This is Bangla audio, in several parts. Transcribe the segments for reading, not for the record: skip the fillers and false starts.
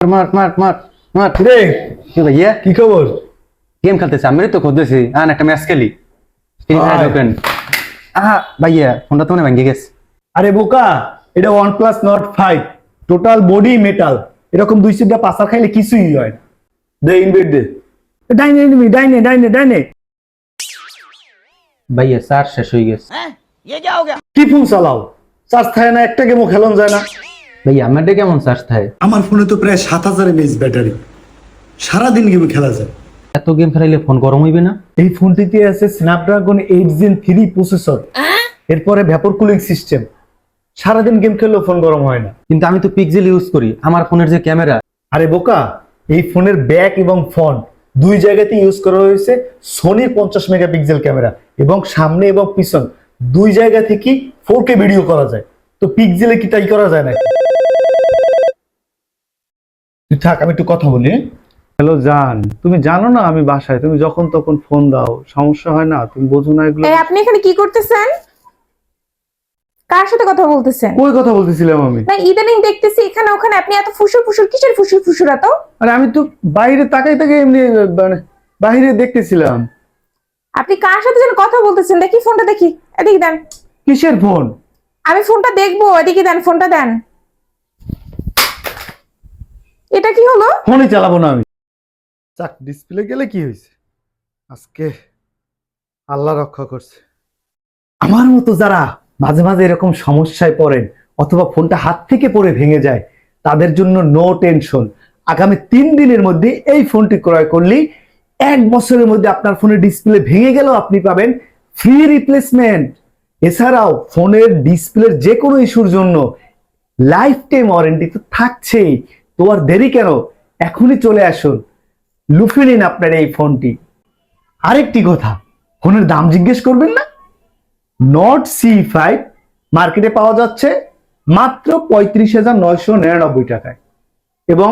মার মার মার মার রে কি ভাইয়া কি খবর? গেম খেলতেছে আমি তো খুঁজতেছি একটা ম্যাচ খেলি আয়। ওপেন ভাইয়া ফোনটা তো মনে ভেঙে গেছে। আরে বোকা, এটা OnePlus Nord 5, total body metal. এরকম দুই সিদ্ধা পাশা খাইলে কিছুই হয় না। দে ইনভেট দে। ডাইনে নিবি, ডাইনে ডাইনে ডাইনে। ভাইয়া চার্জ শেষ হয়ে গেছে। কি ফোন চালাও? চার্জ থাকে না, একটা গেমও খেলন যায় না। ভাইয়া আমার কেমন চার্জ থাকে? আমার ফোনে তো প্রায় 7000 mAh ব্যাটারি, সারাদিন গেম খেলা যায়। এত গেম খেলাইলে ফোন গরম হইবে না? এই ফোনটিতে আছে স্ন্যাপড্রাগন 8 Gen 3 প্রসেসর, এরপরে ভ্যাপর কুলিং সিস্টেম। সারাদিন গেম খেললেও ফোন গরম হয় না। কিন্তু আমি তো পিক্সেল ইউজ করি, আমার ফোনের যে ক্যামেরা। আরে বোকা, এই ফোনের ব্যাক এবং ফ্রন্ট দুই জায়গাতে ইউজ করা হয়েছে সোনির 50 মেগাপিক্সেল ক্যামেরা, এবং সামনে এবং পিছন দুই জায়গা থেকে 4K ভিডিও করা যায়। তো পিক্সেলে কি তাই করা যায় না? তুই থাক, আমি একটু কথা বলি। হ্যালো জান, তুমি জানো না আমি বাসায়, তুমি যখন তখন ফোন দাও, সমস্যা হয় না? তুমি বোঝো না এগুলো? এই আপনি এখানে কি করতেছেন? কার সাথে কথা বলতেছেন? ওই কথা বলতেছিলাম আমি। না ইদানিং দেখতেছি এখানে ওখানে আপনি এত ফুসুর ফুসুর, কিসের ফুসুর ফুসুর এত? আরে আমি তো বাইরে তাকাই তাকাই এমনি মানে বাইরে দেখতেছিলাম। আপনি কার সাথে যেন কথা বলতেছেন? দেখি ফোনটা দেখি, এদিকে দেন। কিসের ফোন? আমি ফোনটা দেখবো, এদিকে দেন, ফোনটা দেন। এটা কি হলো? ফোনই চালাবো না আমি। চাক, ডিসপ্লে গেলে কি হয়েছে? আজকে আল্লাহ রক্ষা করছে। আমার মতো যারা মাঝে মাঝে এরকম সমস্যায় পড়েন অথবা ফোনটা হাত থেকে পড়ে ভেঙে যায়, তাদের জন্য নো টেনশন। আগামী 3 দিনের মধ্যে এই ফোনটি ক্রয় করলেই 1 বছরের মধ্যে আপনার ফোনের ডিসপ্লে ভেঙে গেলেও আপনি পাবেন ফ্রি রিপ্লেসমেন্ট। এছাড়াও ফোনের ডিসপ্লের যে কোনো ইস্যুর জন্য লাইফ টাইম ওয়ারেন্টি তো থাকছেই। তো আর দেরি কেন, এখনই চলে আসুন, লুফে নিন আপনার এই ফোনটি। আরেকটি কথা, ফোনের দাম জিজ্ঞেস করবেন না। নট C5 মার্কেটে পাওয়া যাচ্ছে মাত্র 35,999 টাকায়, এবং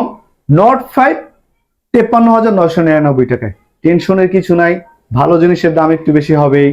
নট 5 53,999 টাকায়। টেনশনের কিছু নাই, ভালো জিনিসের দাম একটু বেশি হবেই।